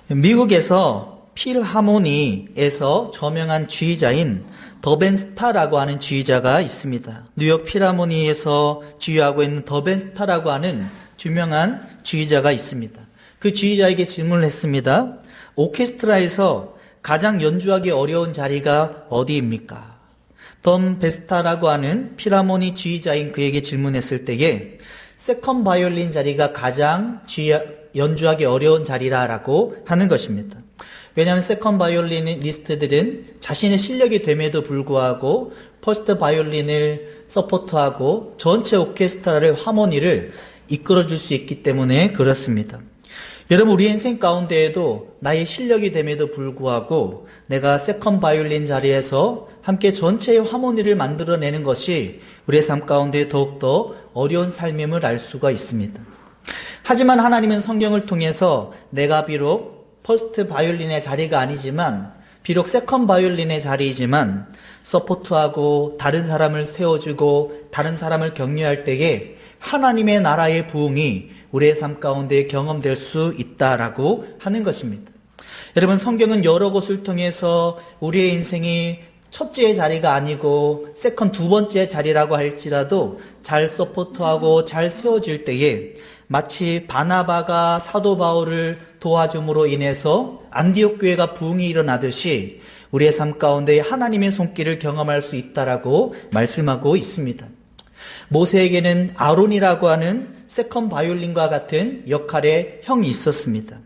미국에서 필하모니에서 저명한 지휘자인 더벤스타라고 하는 지휘자가 있습니다. 뉴욕 필하모니에서 지휘하고 있는 더벤스타라고 하는 유명한 지휘자가 있습니다. 그 지휘자에게 질문을 했습니다. 오케스트라에서 가장 연주하기 어려운 자리가 어디입니까? 더벤스타라고 하는 필하모니 지휘자인 그에게 질문했을 때에 세컨 바이올린 자리가 가장 연주하기 어려운 자리라고 하는 것입니다. 왜냐하면 세컨 바이올리니스트들은 자신의 실력이 됨에도 불구하고 퍼스트 바이올린을 서포트하고 전체 오케스트라를 하모니를 이끌어줄 수 있기 때문에 그렇습니다. 여러분, 우리 인생 가운데에도 나의 실력이 됨에도 불구하고 내가 세컨 바이올린 자리에서 함께 전체의 하모니를 만들어내는 것이 우리의 삶 가운데 더욱더 어려운 삶임을 알 수가 있습니다. 하지만 하나님은 성경을 통해서 내가 비록 퍼스트 바이올린의 자리가 아니지만, 비록 세컨 바이올린의 자리이지만 서포트하고 다른 사람을 세워주고 다른 사람을 격려할 때에 하나님의 나라의 부흥이 우리의 삶 가운데 경험될 수 있다라고 하는 것입니다. 여러분, 성경은 여러 곳을 통해서 우리의 인생이 첫째 자리가 아니고 세컨 두 번째 자리라고 할지라도 잘 서포트하고 잘 세워질 때에 마치 바나바가 사도 바울을 도와줌으로 인해서 안디옥 교회가 부흥이 일어나듯이 우리의 삶 가운데 하나님의 손길을 경험할 수 있다라고 말씀하고 있습니다. 모세에게는 아론이라고 하는 세컨 바이올린과 같은 역할의 형이 있었습니다.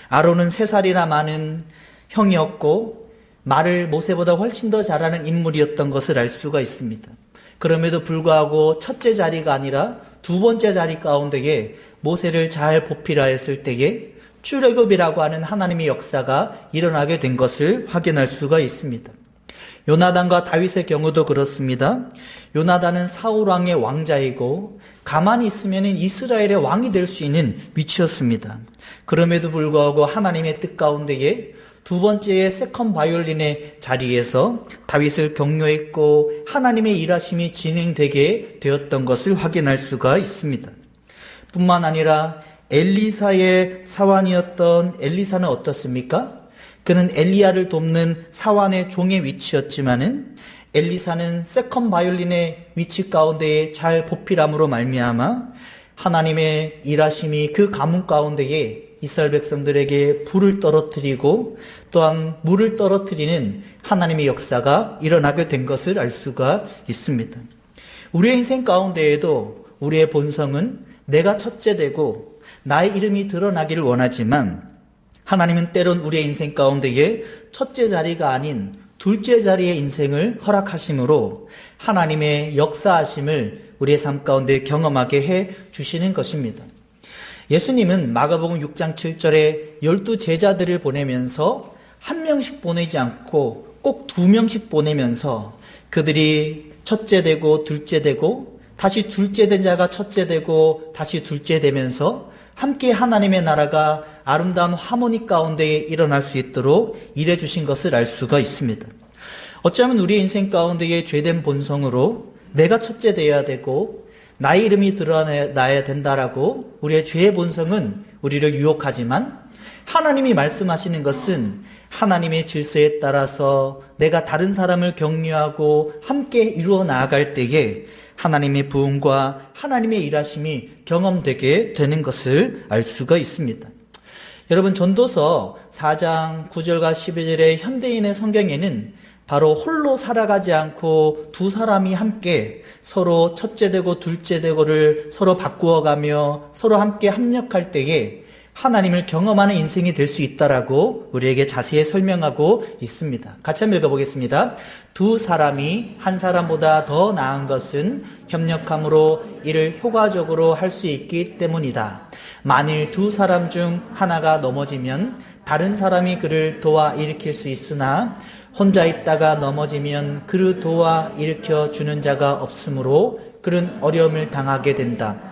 아론은 3살이나 많은 형이었고 말을 모세보다 훨씬 더 잘하는 인물이었던 것을 알 수가 있습니다. 그럼에도 불구하고 첫째 자리가 아니라 두 번째 자리 가운데에 모세를 잘 보필하 했을 때에 출애굽이라고 하는 하나님의 역사가 일어나게 된 것을 확인할 수가 있습니다. 요나단과 다윗의 경우도 그렇습니다. 요나단은 사울 왕의 왕자이고 가만히 있으면 이스라엘의 왕이 될 수 있는 위치였습니다. 그럼에도 불구하고 하나님의 뜻 가운데에 두 번째의 세컨 바이올린의 자리에서 다윗을 격려했고 하나님의 일하심이 진행되게 되었던 것을 확인할 수가 있습니다. 뿐만 아니라 엘리사의 사환이었던 엘리사는 어떻습니까? 그는 엘리야를 돕는 사환의 종의 위치였지만은 엘리사는 세컨 바이올린의 위치 가운데에 잘 보필함으로 말미암아 하나님의 일하심이 그 가문 가운데에 이스라엘 백성들에게 불을 떨어뜨리고 또한 물을 떨어뜨리는 하나님의 역사가 일어나게 된 것을 알 수가 있습니다. 우리의 인생 가운데에도 우리의 본성은 내가 첫째 되고 나의 이름이 드러나기를 원하지만 하나님은 때론 우리의 인생 가운데에 첫째 자리가 아닌 둘째 자리의 인생을 허락하심으로 하나님의 역사하심을 우리의 삶 가운데 경험하게 해 주시는 것입니다. 예수님은 마가복음 6장 7절에 12 제자들을 보내면서 한 명씩 보내지 않고 꼭 2명씩 보내면서 그들이 첫째 되고 둘째 되고 다시 둘째 된 자가 첫째 되고 다시 둘째 되면서 함께 하나님의 나라가 아름다운 하모니 가운데 일어날 수 있도록 일해 주신 것을 알 수가 있습니다. 어쩌면 우리의 인생 가운데의 죄된 본성으로 내가 첫째 되어야 되고 나의 이름이 드러나야 된다라고 우리의 죄의 본성은 우리를 유혹하지만 하나님이 말씀하시는 것은 하나님의 질서에 따라서 내가 다른 사람을 격려하고 함께 이루어 나아갈 때에 하나님의 부흥과 하나님의 일하심이 경험되게 되는 것을 알 수가 있습니다. 여러분, 전도서 4장 9절과 12절의 현대인의 성경에는 바로 홀로 살아가지 않고 두 사람이 함께 서로 첫째 되고 둘째 되고를 서로 바꾸어가며 서로 함께 협력할 때에 하나님을 경험하는 인생이 될 수 있다라고 우리에게 자세히 설명하고 있습니다. 같이 한번 읽어보겠습니다. 두 사람이 한 사람보다 더 나은 것은 협력함으로 이를 효과적으로 할 수 있기 때문이다. 만일 두 사람 중 하나가 넘어지면 다른 사람이 그를 도와 일으킬 수 있으나 혼자 있다가 넘어지면 그를 도와 일으켜 주는 자가 없으므로 그는 어려움을 당하게 된다.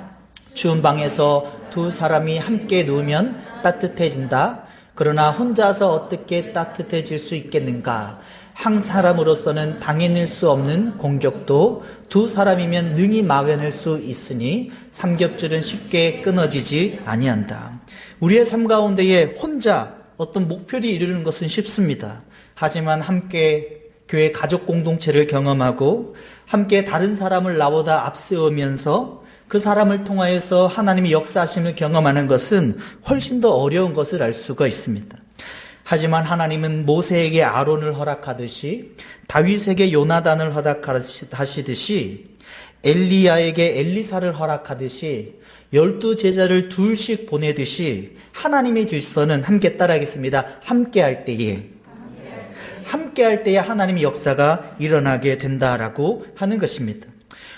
추운 방에서 두 사람이 함께 누우면 따뜻해진다. 그러나 혼자서 어떻게 따뜻해질 수 있겠는가? 한 사람으로서는 당해낼 수 없는 공격도 두 사람이면 능히 막아낼 수 있으니 삼겹줄은 쉽게 끊어지지 아니한다. 우리의 삶 가운데에 혼자 어떤 목표를 이루는 것은 쉽습니다. 하지만 함께 교회 가족 공동체를 경험하고 함께 다른 사람을 나보다 앞세우면서 그 사람을 통하여서 하나님의 역사하심을 경험하는 것은 훨씬 더 어려운 것을 알 수가 있습니다. 하지만 하나님은 모세에게 아론을 허락하듯이 다윗에게 요나단을 허락하시듯이 엘리야에게 엘리사를 허락하듯이 12제자를 둘씩 보내듯이 하나님의 질서는 함께 따라하겠습니다. 함께 할 때에 하나님의 역사가 일어나게 된다라고 하는 것입니다.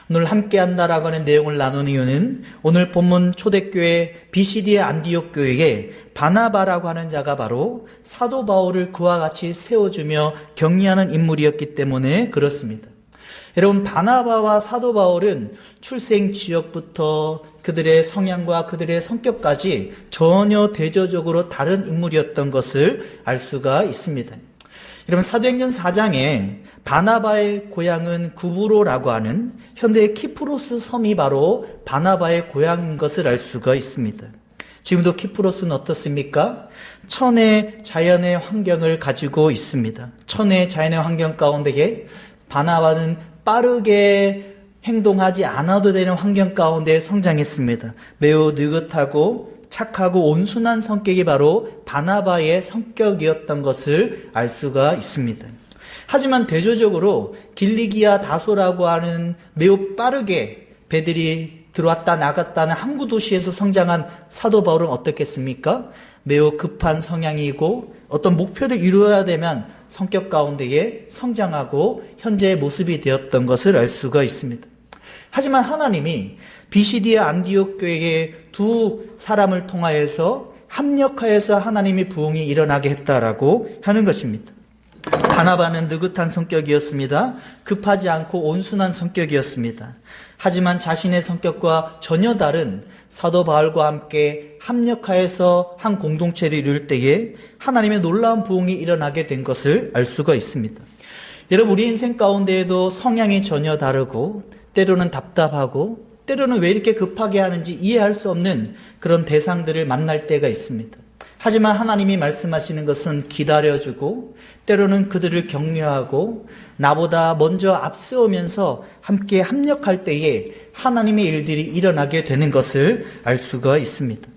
오늘 함께 한다라고 하는 내용을 나눈 이유는 오늘 본문 초대교회 BCD의 안디옥 교회에 바나바라고 하는 자가 바로 사도 바울을 그와 같이 세워주며 격리하는 인물이었기 때문에 그렇습니다. 여러분, 바나바와 사도 바울은 출생 지역부터 그들의 성향과 그들의 성격까지 전혀 대조적으로 다른 인물이었던 것을 알 수가 있습니다. 여러분, 사도행전 4장에 바나바의 고향은 구브로라고 하는 현대의 키프로스 섬이 바로 바나바의 고향인 것을 알 수가 있습니다. 지금도 키프로스는 어떻습니까? 천의 자연의 환경을 가지고 있습니다. 천의 자연의 환경 가운데에 바나바는 빠르게 행동하지 않아도 되는 환경 가운데 성장했습니다. 매우 느긋하고 착하고 온순한 성격이 바로 바나바의 성격이었던 것을 알 수가 있습니다. 하지만 대조적으로 길리기아 다소라고 하는 매우 빠르게 배들이 들어왔다 나갔다는 항구 도시에서 성장한 사도 바울은 어떻겠습니까? 매우 급한 성향이고 어떤 목표를 이루어야 되면 성격 가운데에 성장하고 현재의 모습이 되었던 것을 알 수가 있습니다. 하지만 하나님이 BCD의 안디옥 교회에 두 사람을 통하여서 합력하여서 하나님의 부흥이 일어나게 했다라고 하는 것입니다. 바나바는 느긋한 성격이었습니다. 급하지 않고 온순한 성격이었습니다. 하지만 자신의 성격과 전혀 다른 사도 바울과 함께 합력하여서 한 공동체를 이룰 때에 하나님의 놀라운 부흥이 일어나게 된 것을 알 수가 있습니다. 여러분, 우리 인생 가운데에도 성향이 전혀 다르고 때로는 답답하고 때로는 왜 이렇게 급하게 하는지 이해할 수 없는 그런 대상들을 만날 때가 있습니다. 하지만 하나님이 말씀하시는 것은 기다려주고 때로는 그들을 격려하고 나보다 먼저 앞세우면서 함께 합력할 때에 하나님의 일들이 일어나게 되는 것을 알 수가 있습니다.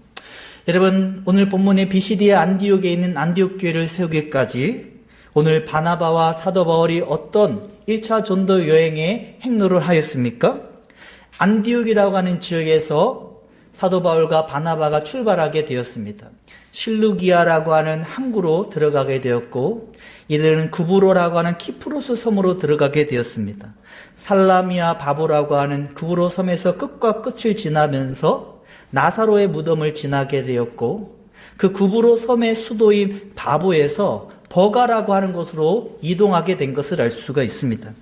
여러분, 오늘 본문의 BCD의 안디옥에 있는 안디옥 교회를 세우기까지 오늘 바나바와 사도 바울이 어떤 1차 전도 여행의 행로를 하였습니까? 안디옥이라고 하는 지역에서 사도 바울과 바나바가 출발하게 되었습니다. 실루기아라고 하는 항구로 들어가게 되었고 이들은 구브로라고 하는 키프로스 섬으로 들어가게 되었습니다. 살라미아 바보라고 하는 구브로 섬에서 끝과 끝을 지나면서 나사로의 무덤을 지나게 되었고 그 구브로 섬의 수도인 바보에서 버가라고 하는 곳으로 이동하게 된 것을 알 수가 있습니다.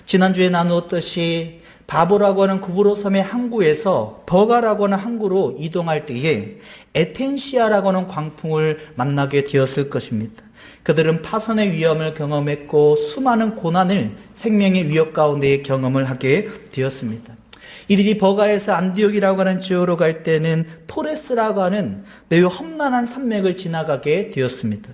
지난주에 나누었듯이 바보라고 하는 구브로 섬의 항구에서 버가라고 하는 항구로 이동할 때에 에텐시아라고 하는 광풍을 만나게 되었을 것입니다. 그들은 파선의 위험을 경험했고 수많은 고난을 생명의 위협 가운데 경험을 하게 되었습니다. 이들이 버가에서 안디옥이라고 하는 지역으로 갈 때는 토레스라고 하는 매우 험난한 산맥을 지나가게 되었습니다.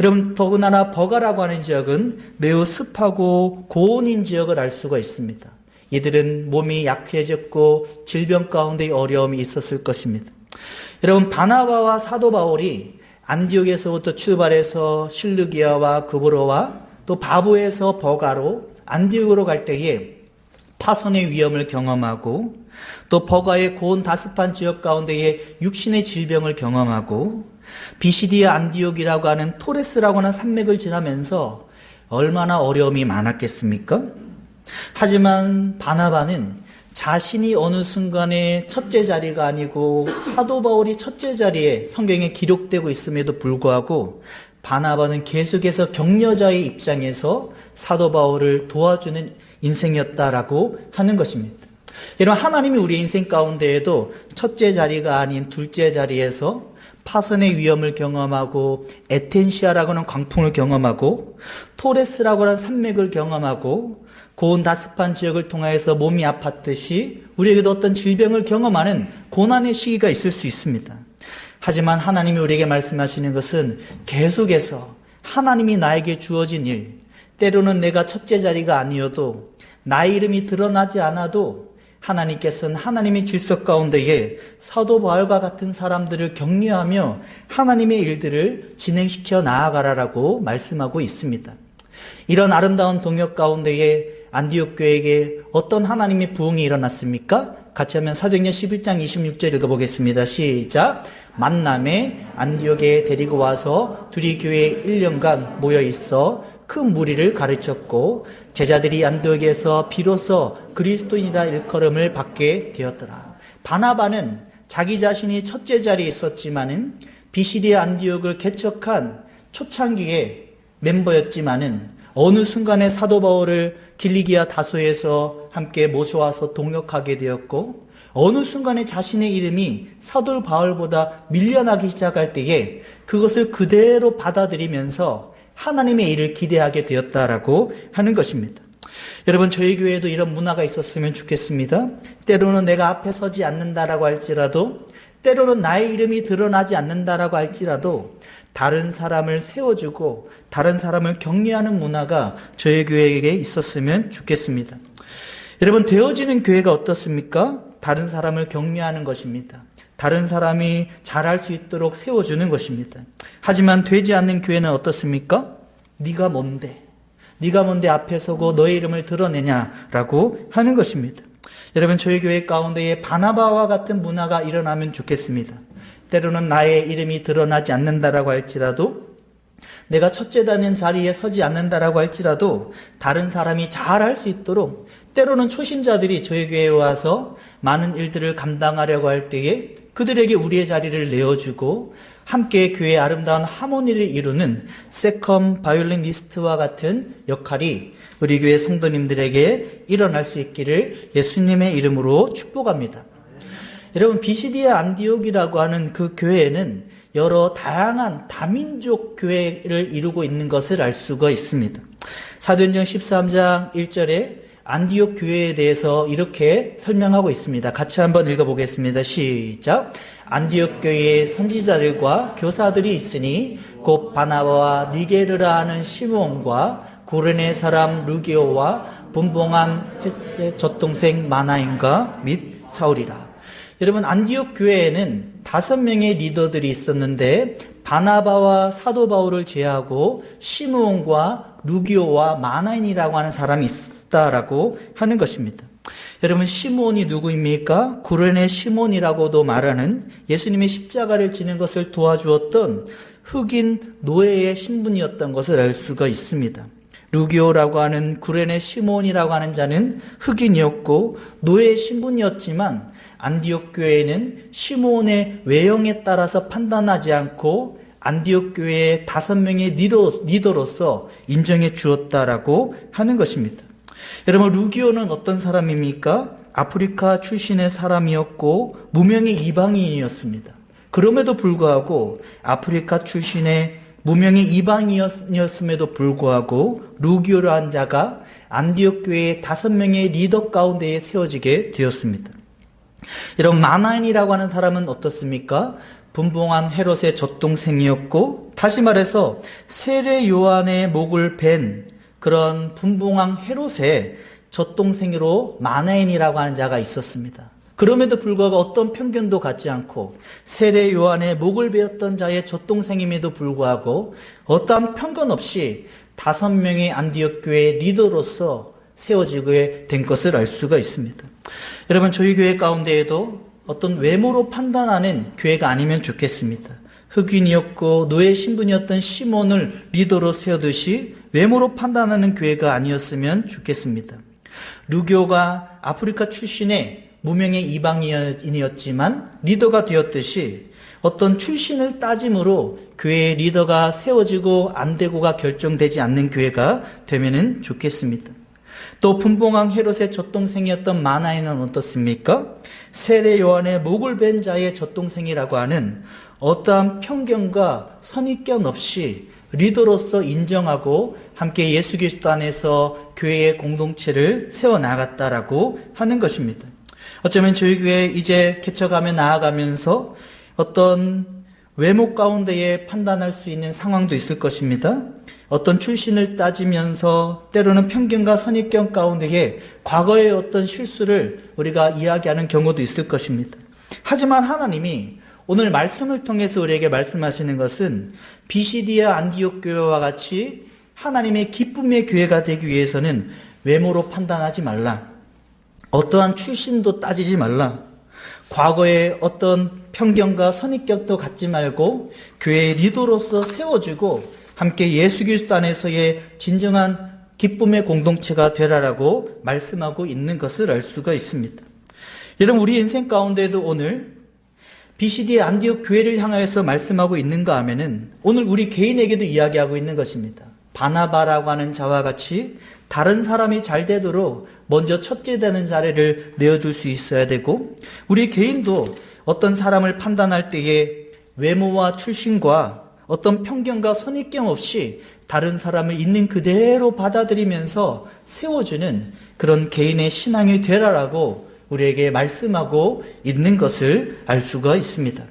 여러분, 더군다나 버가라고 하는 지역은 매우 습하고 고온인 지역을 알 수가 있습니다. 이들은 몸이 약해졌고 질병 가운데 어려움이 있었을 것입니다. 여러분, 바나바와 사도 바울이 안디옥에서부터 출발해서 실루기아와 구브로와 또 바보에서 버가로 안디옥으로 갈 때에 파선의 위험을 경험하고 또 버가의 고온 다습한 지역 가운데에 육신의 질병을 경험하고 BCD의 안디옥이라고 하는 토레스라고 하는 산맥을 지나면서 얼마나 어려움이 많았겠습니까? 하지만 바나바는 자신이 어느 순간에 첫째 자리가 아니고 사도 바울이 첫째 자리에 성경에 기록되고 있음에도 불구하고 바나바는 계속해서 격려자의 입장에서 사도 바울을 도와주는 인생이었다라고 하는 것입니다. 여러분, 하나님이 우리 인생 가운데에도 첫째 자리가 아닌 둘째 자리에서 파선의 위험을 경험하고 에텐시아라고 하는 광풍을 경험하고 토레스라고 하는 산맥을 경험하고 고온 다습한 지역을 통하여서 몸이 아팠듯이 우리에게도 어떤 질병을 경험하는 고난의 시기가 있을 수 있습니다. 하지만 하나님이 우리에게 말씀하시는 것은 계속해서 하나님이 나에게 주어진 일, 때로는 내가 첫째 자리가 아니어도 나의 이름이 드러나지 않아도 하나님께서는 하나님의 질서 가운데에 사도 바울과 같은 사람들을 격려하며 하나님의 일들을 진행시켜 나아가라라고 말씀하고 있습니다. 이런 아름다운 동역 가운데에 안디옥 교회에게 어떤 하나님의 부흥이 일어났습니까? 같이 하면 사도행전 11장 26절 읽어보겠습니다. 시작. 만남에 안디옥에 데리고 와서 둘이 교회에 1년간 모여 있어 큰 무리를 가르쳤고 제자들이 안디옥에서 비로소 그리스도인이라 일컬음을 받게 되었더라. 바나바는 자기 자신이 첫째 자리에 있었지만은 비시디의 안디옥을 개척한 초창기에 멤버였지만은 어느 순간에 사도 바울을 길리기아 다소에서 함께 모셔와서 동역하게 되었고 어느 순간에 자신의 이름이 사도 바울보다 밀려나기 시작할 때에 그것을 그대로 받아들이면서 하나님의 일을 기대하게 되었다라고 하는 것입니다. 여러분, 저희 교회에도 이런 문화가 있었으면 좋겠습니다. 때로는 내가 앞에 서지 않는다라고 할지라도, 때로는 나의 이름이 드러나지 않는다라고 할지라도 다른 사람을 세워주고 다른 사람을 격려하는 문화가 저희 교회에게 있었으면 좋겠습니다. 여러분, 되어지는 교회가 어떻습니까? 다른 사람을 격려하는 것입니다. 다른 사람이 잘할 수 있도록 세워주는 것입니다. 하지만 되지 않는 교회는 어떻습니까? 네가 뭔데? 네가 뭔데 앞에 서고 너의 이름을 드러내냐라고 하는 것입니다. 여러분, 저희 교회 가운데에 바나바와 같은 문화가 일어나면 좋겠습니다. 때로는 나의 이름이 드러나지 않는다라고 할지라도, 내가 첫째다는 자리에 서지 않는다라고 할지라도 다른 사람이 잘할 수 있도록, 때로는 초신자들이 저희 교회에 와서 많은 일들을 감당하려고 할 때에 그들에게 우리의 자리를 내어주고 함께 교회의 아름다운 하모니를 이루는 세컨 바이올리니스트와 같은 역할이 우리 교회 성도님들에게 일어날 수 있기를 예수님의 이름으로 축복합니다. 여러분, 비시디아 안디옥이라고 하는 그 교회에는 여러 다양한 다민족 교회를 이루고 있는 것을 알 수가 있습니다. 사도행전 13장 1절에 안디옥 교회에 대해서 이렇게 설명하고 있습니다. 같이 한번 읽어보겠습니다. 시작. 안디옥 교회에 선지자들과 교사들이 있으니 곧 바나바와 니게르라 하는 시몬과 구레네 사람 루기오와 분봉한 헷세 젖동생 마나인가 및 사울이라. 여러분, 안디옥 교회에는 5명의 리더들이 있었는데 바나바와 사도 바울을 제외하고 시므온과 루기오와 마나인이라고 하는 사람이 있었다라고 하는 것입니다. 여러분, 시므온이 누구입니까? 구레네 시몬이라고도 말하는 예수님의 십자가를 지는 것을 도와주었던 흑인 노예의 신분이었던 것을 알 수가 있습니다. 루기오라고 하는 구레네 시몬이라고 하는 자는 흑인이었고 노예의 신분이었지만 안디옥 교회에는 시몬의 외형에 따라서 판단하지 않고 안디옥 교회의 5명의 리더로서 인정해 주었다라고 하는 것입니다. 여러분, 루기오는 어떤 사람입니까? 아프리카 출신의 사람이었고 무명의 이방인이었습니다. 그럼에도 불구하고 아프리카 출신의 무명의 이방인이었음에도 불구하고 루기오라는 자가 안디옥 교회의 5명의 리더 가운데에 세워지게 되었습니다. 여러분, 마나인이라고 하는 사람은 어떻습니까? 분봉한 헤롯의 젖동생이었고, 다시 말해서 세례 요한의 목을 벤 그런 분봉한 헤롯의 젖동생으로 마나인이라고 하는 자가 있었습니다. 그럼에도 불구하고 어떤 편견도 갖지 않고 세례 요한의 목을 베었던 자의 젖동생임에도 불구하고 어떠한 편견 없이 5명의 안디옥 교회의 리더로서 세워지게 된 것을 알 수가 있습니다. 여러분, 저희 교회 가운데에도 어떤 외모로 판단하는 교회가 아니면 좋겠습니다. 흑인이었고 노예 신분이었던 시몬을 리더로 세우듯이 외모로 판단하는 교회가 아니었으면 좋겠습니다. 루교가 아프리카 출신의 무명의 이방인이었지만 리더가 되었듯이 어떤 출신을 따짐으로 교회의 리더가 세워지고 안 되고가 결정되지 않는 교회가 되면은 좋겠습니다. 또 분봉왕 헤롯의 젖동생이었던 마나인은 어떻습니까? 세례 요한의 목을 벤 자의 젖동생이라고 하는 어떠한 편견과 선입견 없이 리더로서 인정하고 함께 예수 그리스도 안에서 교회의 공동체를 세워나갔다라고 하는 것입니다. 어쩌면 저희 교회 이제 개척하며 나아가면서 어떤 외모 가운데에 판단할 수 있는 상황도 있을 것입니다. 어떤 출신을 따지면서 때로는 편견과 선입견 가운데에 과거의 어떤 실수를 우리가 이야기하는 경우도 있을 것입니다. 하지만 하나님이 오늘 말씀을 통해서 우리에게 말씀하시는 것은 비시디아 안디옥 교회와 같이 하나님의 기쁨의 교회가 되기 위해서는 외모로 판단하지 말라. 어떠한 출신도 따지지 말라. 과거의 어떤 편견과 선입견도 갖지 말고 교회의 리더로서 세워주고 함께 예수 그리스도 안에서의 진정한 기쁨의 공동체가 되라라고 말씀하고 있는 것을 알 수가 있습니다. 여러분, 우리 인생 가운데도 오늘 BCD 안디옥 교회를 향하여서 말씀하고 있는가 하면은 오늘 우리 개인에게도 이야기하고 있는 것입니다. 바나바라고 하는 자와 같이 다른 사람이 잘 되도록 먼저 첫째 되는 자리를 내어줄 수 있어야 되고, 우리 개인도 어떤 사람을 판단할 때에 외모와 출신과 어떤 편견과 선입견 없이 다른 사람을 있는 그대로 받아들이면서 세워주는 그런 개인의 신앙이 되라라고 우리에게 말씀하고 있는 것을 알 수가 있습니다.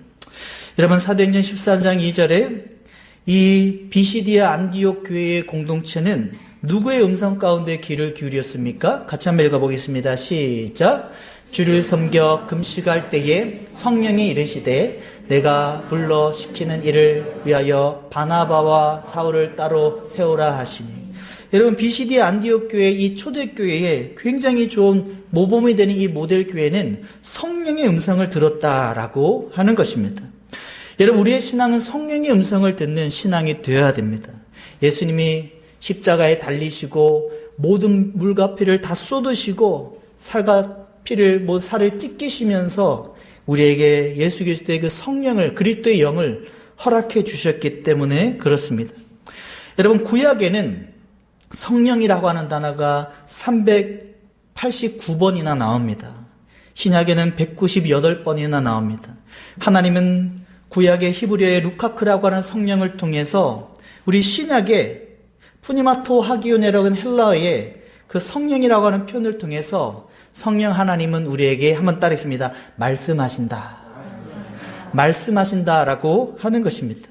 여러분, 사도행전 14장 2절에 이 비시디아 안디옥 교회의 공동체는 누구의 음성 가운데 귀를 기울였습니까? 같이 한번 읽어보겠습니다. 시작. 주를 섬겨 금식할 때에 성령이 이르시되 내가 불러 시키는 일을 위하여 바나바와 사울을 따로 세우라 하시니. 여러분, 비시디 안디옥 교회 이 초대교회에 굉장히 좋은 모범이 되는 이 모델 교회는 성령의 음성을 들었다라고 하는 것입니다. 여러분, 우리의 신앙은 성령의 음성을 듣는 신앙이 되어야 됩니다. 예수님이 십자가에 달리시고 모든 물과 피를 다 쏟으시고 살과 피를 살을 찢기시면서 우리에게 예수 그리스도의 그 성령을, 그리스도의 영을 허락해 주셨기 때문에 그렇습니다. 여러분, 구약에는 성령이라고 하는 단어가 389번이나 나옵니다. 신약에는 198번이나 나옵니다. 하나님은 구약의 히브리어의 루카크라고 하는 성령을 통해서 우리 신약의 푸니마토 하기오네라고 하는 헬라어의 그 성령이라고 하는 표현을 통해서 성령 하나님은 우리에게 한번 따르겠습니다. 말씀하신다라고 하는 것입니다.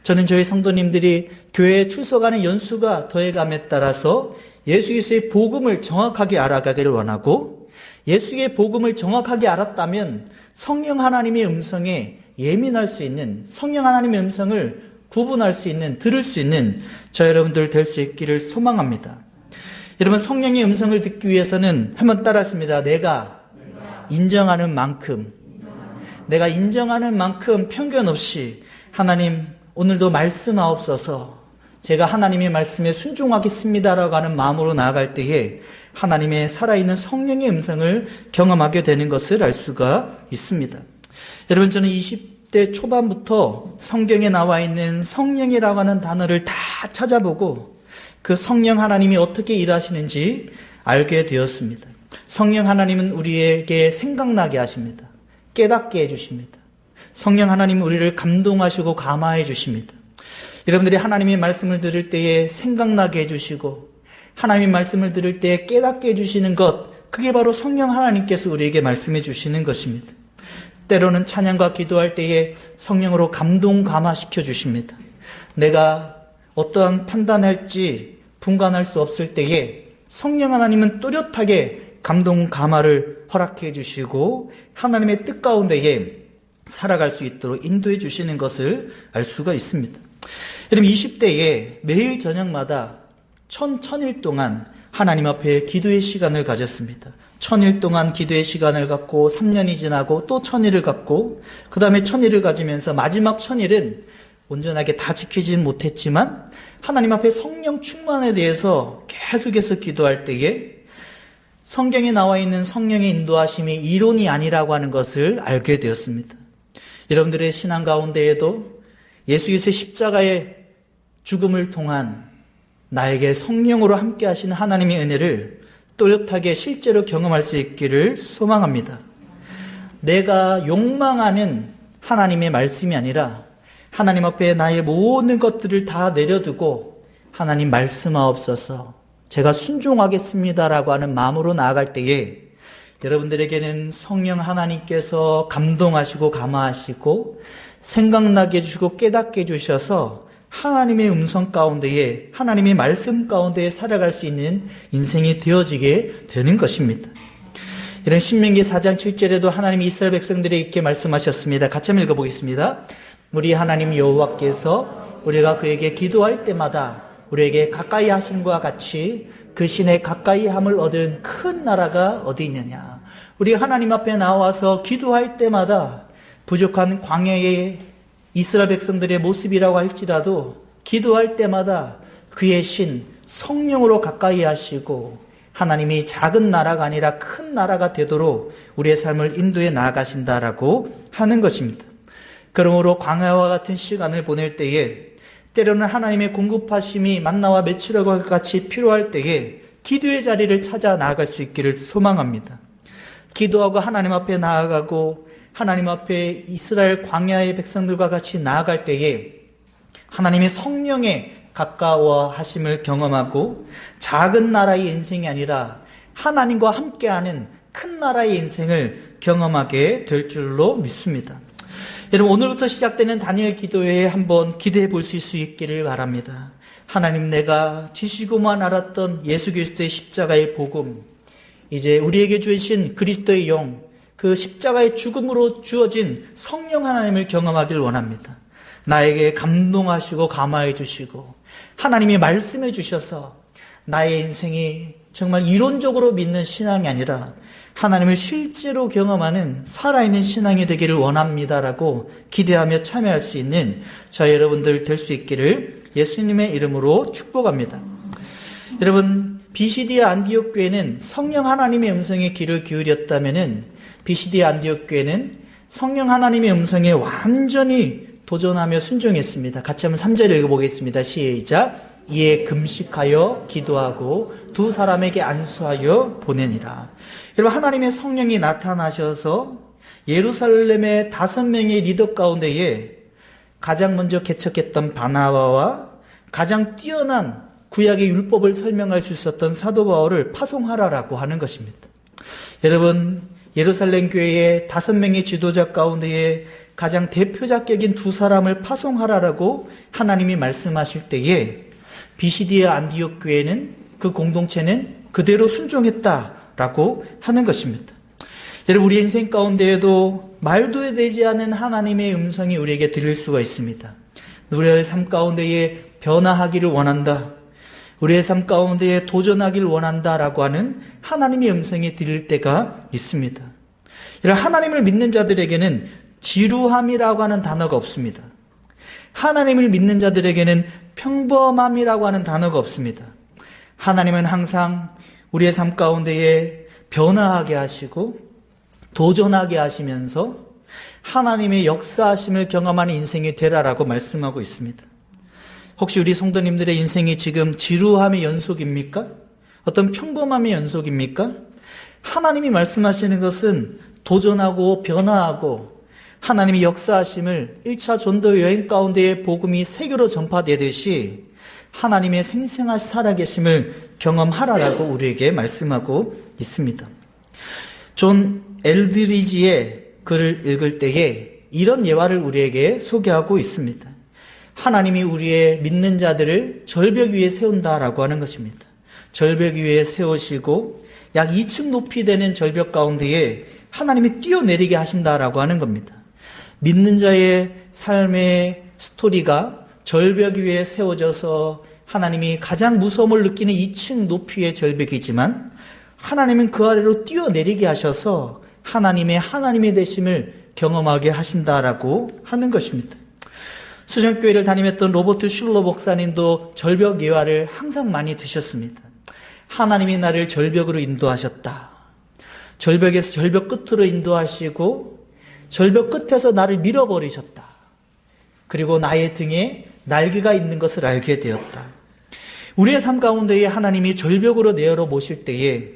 저는 저희 성도님들이 교회에 출석하는 연수가 더해감에 따라서 예수 그리스도의 복음을 정확하게 알아가기를 원하고, 예수의 복음을 정확하게 알았다면 성령 하나님의 음성에 예민할 수 있는, 성령 하나님의 음성을 구분할 수 있는, 들을 수 있는 저 여러분들 될 수 있기를 소망합니다. 여러분, 성령의 음성을 듣기 위해서는 한번 따라했습니다. 내가 인정하는 만큼 편견 없이 하나님 오늘도 말씀하옵소서, 제가 하나님의 말씀에 순종하겠습니다라고 하는 마음으로 나아갈 때에 하나님의 살아있는 성령의 음성을 경험하게 되는 것을 알 수가 있습니다. 여러분, 저는 20대 초반부터 성경에 나와 있는 성령이라고 하는 단어를 다 찾아보고 그 성령 하나님이 어떻게 일하시는지 알게 되었습니다. 성령 하나님은 우리에게 생각나게 하십니다. 깨닫게 해주십니다. 성령 하나님은 우리를 감동하시고 감화해 주십니다. 여러분들이 하나님의 말씀을 들을 때에 생각나게 해주시고 하나님의 말씀을 들을 때에 깨닫게 해주시는 것, 그게 바로 성령 하나님께서 우리에게 말씀해 주시는 것입니다. 때로는 찬양과 기도할 때에 성령으로 감동 감화시켜 주십니다. 내가 어떠한 판단할지 분간할 수 없을 때에 성령 하나님은 또렷하게 감동 감화를 허락해 주시고 하나님의 뜻 가운데에 살아갈 수 있도록 인도해 주시는 것을 알 수가 있습니다. 여러분, 20대에 매일 저녁마다 1000일 동안 하나님 앞에 기도의 시간을 가졌습니다. 1000일 동안 기도의 시간을 갖고 3년이 지나고 또 1000일을 갖고 그 다음에 1000일을 가지면서 마지막 1000일은 온전하게 다 지키지는 못했지만 하나님 앞에 성령 충만에 대해서 계속해서 기도할 때에 성경에 나와 있는 성령의 인도하심이 이론이 아니라고 하는 것을 알게 되었습니다. 여러분들의 신앙 가운데에도 예수 그리스도의 십자가의 죽음을 통한 나에게 성령으로 함께 하시는 하나님의 은혜를 또렷하게 실제로 경험할 수 있기를 소망합니다. 내가 욕망하는 하나님의 말씀이 아니라 하나님 앞에 나의 모든 것들을 다 내려두고 하나님 말씀하옵소서, 제가 순종하겠습니다라고 하는 마음으로 나아갈 때에 여러분들에게는 성령 하나님께서 감동하시고 감화하시고 생각나게 해주시고 깨닫게 해주셔서 하나님의 음성 가운데에, 하나님의 말씀 가운데에 살아갈 수 있는 인생이 되어지게 되는 것입니다. 이런 신명기 4장 7절에도 하나님이 이스라엘 백성들에게 이렇게 말씀하셨습니다. 같이 한번 읽어보겠습니다. 우리 하나님 여호와께서 우리가 그에게 기도할 때마다 우리에게 가까이 하심과 같이 그 신의 가까이 함을 얻은 큰 나라가 어디 있느냐. 우리 하나님 앞에 나와서 기도할 때마다 부족한 광야의 이스라엘 백성들의 모습이라고 할지라도 기도할 때마다 그의 신 성령으로 가까이 하시고 하나님이 작은 나라가 아니라 큰 나라가 되도록 우리의 삶을 인도해 나아가신다라고 하는 것입니다. 그러므로 광야와 같은 시간을 보낼 때에 때로는 하나님의 공급하심이 만나와 메추라고 같이 필요할 때에 기도의 자리를 찾아 나아갈 수 있기를 소망합니다. 기도하고 하나님 앞에 나아가고 하나님 앞에 이스라엘 광야의 백성들과 같이 나아갈 때에 하나님의 성령의 가까워 하심을 경험하고 작은 나라의 인생이 아니라 하나님과 함께하는 큰 나라의 인생을 경험하게 될 줄로 믿습니다. 여러분, 오늘부터 시작되는 다니엘 기도회에 한번 기대해 볼 수 있기를 바랍니다. 하나님, 내가 지시고만 알았던 예수 그리스도의 십자가의 복음, 이제 우리에게 주신 그리스도의 영, 그 십자가의 죽음으로 주어진 성령 하나님을 경험하길 원합니다. 나에게 감동하시고 감화해 주시고 하나님이 말씀해 주셔서 나의 인생이 정말 이론적으로 믿는 신앙이 아니라 하나님을 실제로 경험하는 살아있는 신앙이 되기를 원합니다라고 기대하며 참여할 수 있는 저희 여러분들 될 수 있기를 예수님의 이름으로 축복합니다. 여러분, 비시디아 안디옥 교회는 성령 하나님의 음성에 귀를 기울였다면은 비시디아 안디옥 교회는 성령 하나님의 음성에 완전히 도전하며 순종했습니다. 같이 한번 3절 읽어보겠습니다. 시작. 이에 금식하여 기도하고 두 사람에게 안수하여 보내니라. 여러분, 하나님의 성령이 나타나셔서 예루살렘의 5명의 리더 가운데에 가장 먼저 개척했던 바나바와 가장 뛰어난 구약의 율법을 설명할 수 있었던 사도 바울을 파송하라라고 하는 것입니다. 여러분, 예루살렘 교회의 5명의 지도자 가운데에 가장 대표작격인 두 사람을 파송하라라고 하나님이 말씀하실 때에 비시디아 안디옥 교회는, 그 공동체는 그대로 순종했다라고 하는 것입니다. 여러분, 우리 인생 가운데에도 말도 되지 않은 하나님의 음성이 우리에게 들릴 수가 있습니다. 우리의 삶 가운데에 변화하기를 원한다, 우리의 삶 가운데에 도전하기를 원한다라고 하는 하나님의 음성이 들릴 때가 있습니다. 이런 하나님을 믿는 자들에게는 지루함이라고 하는 단어가 없습니다. 하나님을 믿는 자들에게는 평범함이라고 하는 단어가 없습니다. 하나님은 항상 우리의 삶 가운데에 변화하게 하시고 도전하게 하시면서 하나님의 역사하심을 경험하는 인생이 되라라고 말씀하고 있습니다. 혹시 우리 성도님들의 인생이 지금 지루함의 연속입니까? 어떤 평범함의 연속입니까? 하나님이 말씀하시는 것은 도전하고 변화하고 하나님의 역사하심을 1차 전도 여행 가운데의 복음이 세계로 전파되듯이 하나님의 생생하신 살아계심을 경험하라라고 우리에게 말씀하고 있습니다. 존 엘드리지의 글을 읽을 때에 이런 예화를 우리에게 소개하고 있습니다. 하나님이 우리의 믿는 자들을 절벽 위에 세운다라고 하는 것입니다. 절벽 위에 세우시고 약 2층 높이 되는 절벽 가운데에 하나님이 뛰어내리게 하신다라고 하는 겁니다. 믿는 자의 삶의 스토리가 절벽 위에 세워져서 하나님이 가장 무서움을 느끼는 2층 높이의 절벽이지만 하나님은 그 아래로 뛰어내리게 하셔서 하나님의 되심을 경험하게 하신다라고 하는 것입니다. 수정교회를 담임했던 로버트 슐러 목사님도 절벽 예화를 항상 많이 드셨습니다. 하나님이 나를 절벽으로 인도하셨다. 절벽에서 절벽 끝으로 인도하시고 절벽 끝에서 나를 밀어버리셨다. 그리고 나의 등에 날개가 있는 것을 알게 되었다. 우리의 삶 가운데에 하나님이 절벽으로 내어러 모실 때에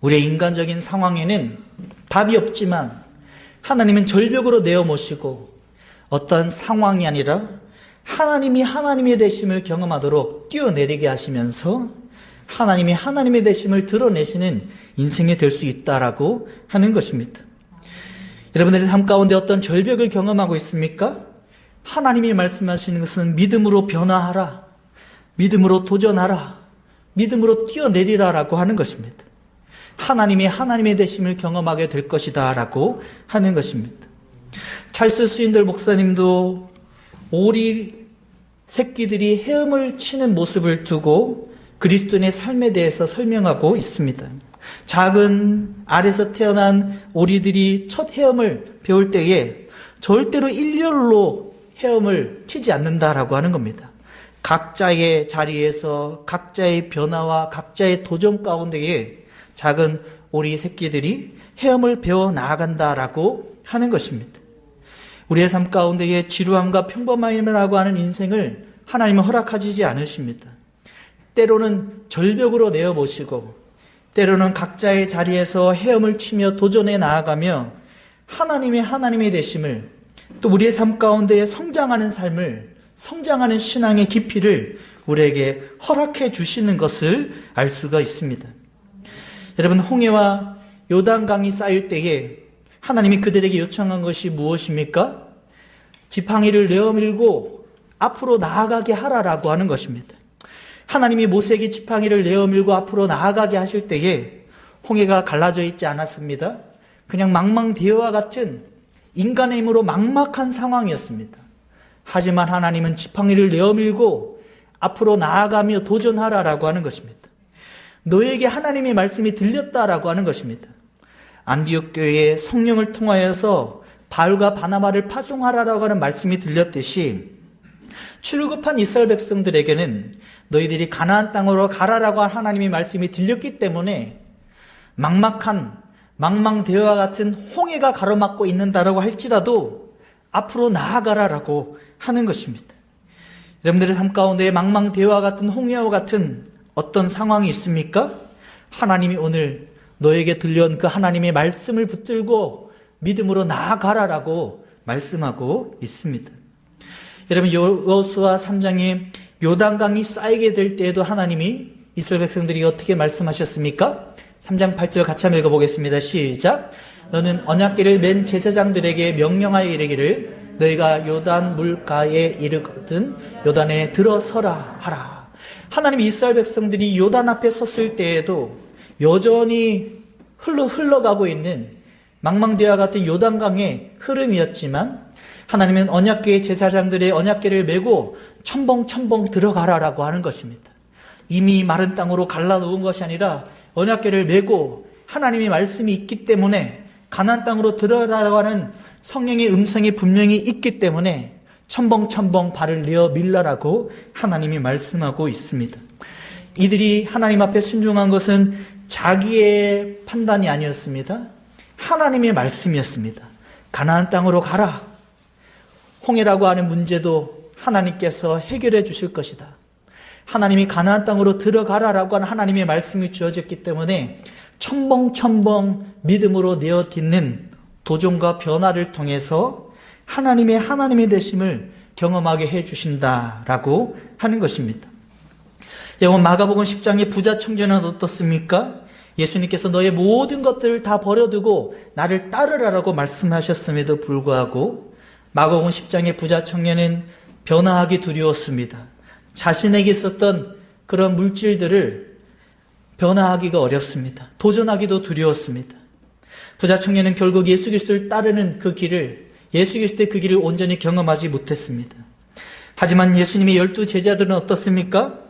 우리의 인간적인 상황에는 답이 없지만 하나님은 절벽으로 내어 모시고 어떠한 상황이 아니라 하나님이 하나님의 되심을 경험하도록 뛰어내리게 하시면서 하나님이 하나님의 되심을 드러내시는 인생이 될 수 있다라고 하는 것입니다. 여러분들의 삶 가운데 어떤 절벽을 경험하고 있습니까? 하나님이 말씀하시는 것은 믿음으로 변화하라, 믿음으로 도전하라, 믿음으로 뛰어내리라라고 하는 것입니다. 하나님이 하나님의 되심을 경험하게 될 것이다 라고 하는 것입니다. 찰스 스윈들 목사님도 오리 새끼들이 헤엄을 치는 모습을 두고 그리스도인의 삶에 대해서 설명하고 있습니다. 작은 알에서 태어난 오리들이 첫 헤엄을 배울 때에 절대로 일렬로 헤엄을 치지 않는다라고 하는 겁니다. 각자의 자리에서 각자의 변화와 각자의 도전 가운데에 작은 오리 새끼들이 헤엄을 배워 나아간다라고 하는 것입니다. 우리의 삶 가운데에 지루함과 평범함이라고 하는 인생을 하나님은 허락하시지 않으십니다. 때로는 절벽으로 내어보시고 때로는 각자의 자리에서 헤엄을 치며 도전해 나아가며 하나님의 되심을, 또 우리의 삶 가운데 성장하는 삶을, 성장하는 신앙의 깊이를 우리에게 허락해 주시는 것을 알 수가 있습니다. 여러분, 홍해와 요단강이 쌓일 때에 하나님이 그들에게 요청한 것이 무엇입니까? 지팡이를 내어밀고 앞으로 나아가게 하라라고 하는 것입니다. 하나님이 모세에게 지팡이를 내어밀고 앞으로 나아가게 하실 때에 홍해가 갈라져 있지 않았습니다. 그냥 망망대해와 같은 인간의 힘으로 막막한 상황이었습니다. 하지만 하나님은 지팡이를 내어밀고 앞으로 나아가며 도전하라라고 하는 것입니다. 너에게 하나님의 말씀이 들렸다라고 하는 것입니다. 안디옥 교회에 성령을 통하여서 바울과 바나바를 파송하라라고 하는 말씀이 들렸듯이 출급한 이스라엘 백성들에게는 너희들이 가나안 땅으로 가라라고 하나님의 말씀이 들렸기 때문에 망망대해와 같은 홍해가 가로막고 있는다라고 할지라도 앞으로 나아가라라고 하는 것입니다. 여러분들의 삶 가운데 망망대해와 같은 홍해와 같은 어떤 상황이 있습니까? 하나님이 오늘 너에게 들려온 그 하나님의 말씀을 붙들고 믿음으로 나아가라라고 말씀하고 있습니다. 여러분, 여호수아 3장에 요단강이 쌓이게 될 때에도 하나님이 이스라엘 백성들이 어떻게 말씀하셨습니까? 3장 8절 같이 한번 읽어보겠습니다. 시작. 너는 언약궤를 맨 제사장들에게 명령하여 이르기를 너희가 요단 물가에 이르거든 요단에 들어서라 하라. 하나님이 이스라엘 백성들이 요단 앞에 섰을 때에도 여전히 흘러가고 있는 망망대해와 같은 요단강의 흐름이었지만 하나님은 언약궤의 제사장들의 언약궤를 메고 첨벙첨벙 들어가라라고 하는 것입니다. 이미 마른 땅으로 갈라놓은 것이 아니라 언약궤를 메고 하나님의 말씀이 있기 때문에 가나안 땅으로 들어가라고 하는 성령의 음성이 분명히 있기 때문에 첨벙첨벙 발을 내어 밀라라고 하나님이 말씀하고 있습니다. 이들이 하나님 앞에 순종한 것은 자기의 판단이 아니었습니다. 하나님의 말씀이었습니다. 가나안 땅으로 가라. 홍해라고 하는 문제도 하나님께서 해결해 주실 것이다. 하나님이 가나안 땅으로 들어가라라고 하는 하나님의 말씀이 주어졌기 때문에 첨벙첨벙 믿음으로 내어딛는 도전과 변화를 통해서 하나님의 되심을 경험하게 해주신다라고 하는 것입니다. 여러분, 마가복음 10장의 부자 청년은 어떻습니까? 예수님께서 너의 모든 것들을 다 버려두고 나를 따르라라고 말씀하셨음에도 불구하고 마가복음 10장의 부자 청년은 변화하기 두려웠습니다. 자신에게 있었던 그런 물질들을 변화하기가 어렵습니다. 도전하기도 두려웠습니다. 부자 청년은 결국 예수 그리스도를 따르는 그 길을, 예수 그리스도의 그 길을 온전히 경험하지 못했습니다. 하지만 예수님의 12 제자들은 어떻습니까?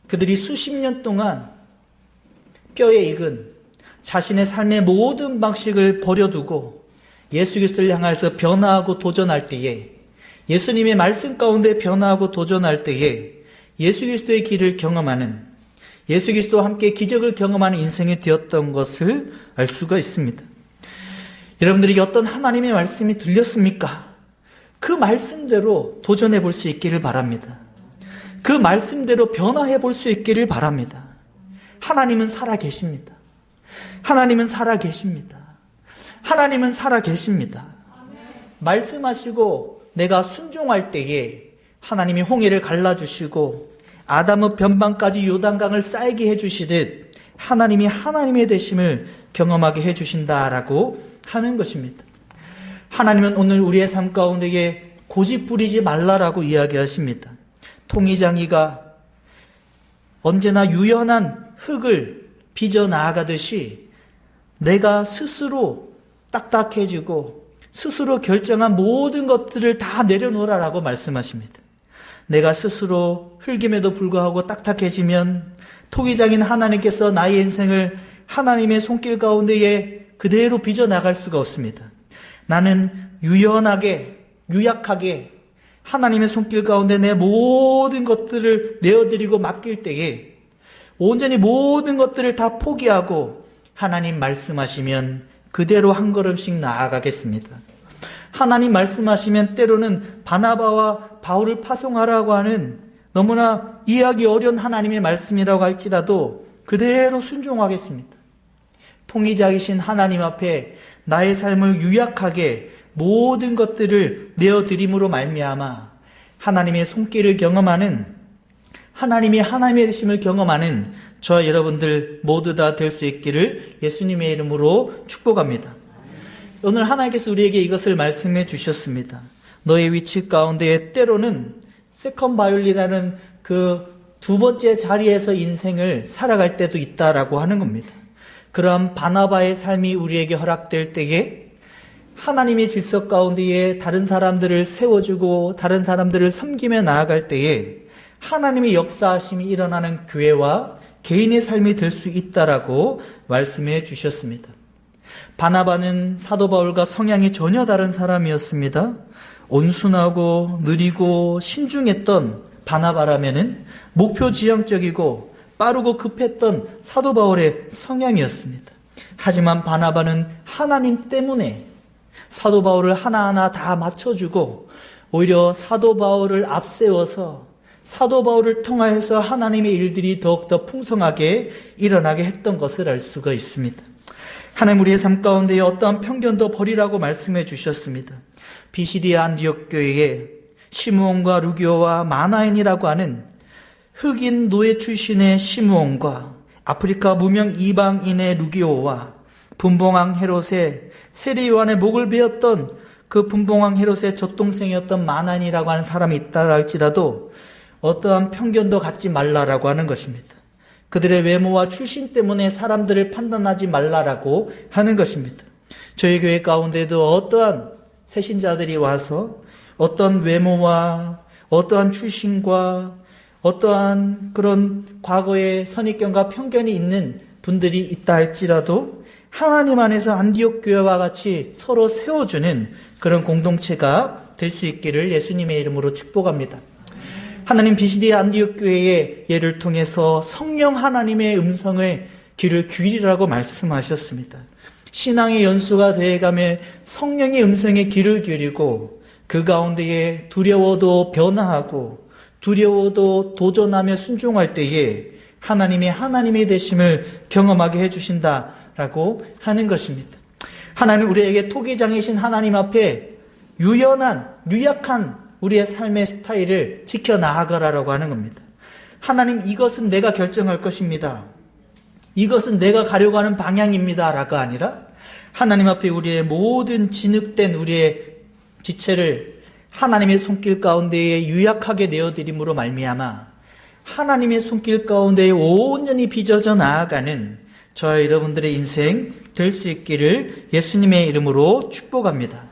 그들이 수십 년 동안 뼈에 익은 자신의 삶의 모든 방식을 버려두고 예수 그리스도를 향해서 변화하고 도전할 때에, 예수님의 말씀 가운데 변화하고 도전할 때에 예수 그리스도의 길을 경험하는, 예수 그리스도와 함께 기적을 경험하는 인생이 되었던 것을 알 수가 있습니다. 여러분들에게 어떤 하나님의 말씀이 들렸습니까? 그 말씀대로 도전해 볼 수 있기를 바랍니다. 그 말씀대로 변화해 볼 수 있기를 바랍니다. 하나님은 살아 계십니다. 하나님은 살아 계십니다. 하나님은 살아 계십니다. 말씀하시고 내가 순종할 때에 하나님이 홍해를 갈라주시고 아담의 변방까지 요단강을 쌓이게 해주시듯 하나님이 하나님의 되심을 경험하게 해주신다라고 하는 것입니다. 하나님은 오늘 우리의 삶 가운데에 고집 부리지 말라라고 이야기하십니다. 통이장이가 언제나 유연한 흙을 빚어 나아가듯이 내가 스스로 딱딱해지고 스스로 결정한 모든 것들을 다 내려놓으라라고 말씀하십니다. 내가 스스로 흙임에도 불구하고 딱딱해지면 토기장인 하나님께서 나의 인생을 하나님의 손길 가운데에 그대로 빚어 나갈 수가 없습니다. 나는 유연하게, 유약하게 하나님의 손길 가운데 내 모든 것들을 내어드리고 맡길 때에 온전히 모든 것들을 다 포기하고 하나님 말씀하시면 그대로 한 걸음씩 나아가겠습니다. 하나님 말씀하시면 때로는 바나바와 바울을 파송하라고 하는 너무나 이해하기 어려운 하나님의 말씀이라고 할지라도 그대로 순종하겠습니다. 통일자이신 하나님 앞에 나의 삶을 유약하게 모든 것들을 내어드림으로 말미암아 하나님의 손길을 경험하는, 하나님이 하나님의 되심을 경험하는 저와 여러분들 모두 다 될 수 있기를 예수님의 이름으로 축복합니다. 오늘 하나님께서 우리에게 이것을 말씀해 주셨습니다. 너의 위치 가운데 때로는 세컨 바이올리라는 그 두 번째 자리에서 인생을 살아갈 때도 있다라고 하는 겁니다. 그러한 바나바의 삶이 우리에게 허락될 때에 하나님의 질서 가운데에 다른 사람들을 세워주고 다른 사람들을 섬기며 나아갈 때에 하나님의 역사하심이 일어나는 교회와 개인의 삶이 될 수 있다라고 말씀해 주셨습니다. 바나바는 사도 바울과 성향이 전혀 다른 사람이었습니다. 온순하고 느리고 신중했던 바나바라면은 목표 지향적이고 빠르고 급했던 사도 바울의 성향이었습니다. 하지만 바나바는 하나님 때문에 사도 바울을 하나하나 다 맞춰주고 오히려 사도 바울을 앞세워서 사도 바울을 통하여서 하나님의 일들이 더욱더 풍성하게 일어나게 했던 것을 알 수가 있습니다. 하나님 우리의 삶 가운데 어떠한 편견도 버리라고 말씀해 주셨습니다. 비시디아 안디옥 교회에 시므온과 루기오와 마나엔이라고 하는 흑인 노예 출신의 시므온과 아프리카 무명 이방인의 루기오와 분봉왕 헤롯의 세례 요한의 목을 베었던 그 분봉왕 헤롯의 젖동생이었던 마나엔이라고 하는 사람이 있다 할지라도 어떠한 편견도 갖지 말라라고 하는 것입니다. 그들의 외모와 출신 때문에 사람들을 판단하지 말라라고 하는 것입니다. 저희 교회 가운데도 어떠한 새신자들이 와서 어떤 외모와 어떠한 출신과 어떠한 그런 과거의 선입견과 편견이 있는 분들이 있다 할지라도 하나님 안에서 안디옥 교회와 같이 서로 세워주는 그런 공동체가 될 수 있기를 예수님의 이름으로 축복합니다. 하나님 비시디아 안디옥 교회의 예를 통해서 성령 하나님의 음성의 귀를 기울이라고 말씀하셨습니다. 신앙의 연수가 되어가며 성령의 음성에 귀를 기울이고 그 가운데에 두려워도 변화하고 두려워도 도전하며 순종할 때에 하나님의 되심을 경험하게 해주신다라고 하는 것입니다. 하나님 우리에게 토기장이신 하나님 앞에 유약한 우리의 삶의 스타일을 지켜나가라라고 하는 겁니다. 하나님 이것은 내가 결정할 것입니다. 이것은 내가 가려고 하는 방향입니다 라가 아니라 하나님 앞에 우리의 모든 진흙된 우리의 지체를 하나님의 손길 가운데에 유약하게 내어드림으로 말미암아 하나님의 손길 가운데에 온전히 빚어져 나아가는 저와 여러분들의 인생 될 수 있기를 예수님의 이름으로 축복합니다.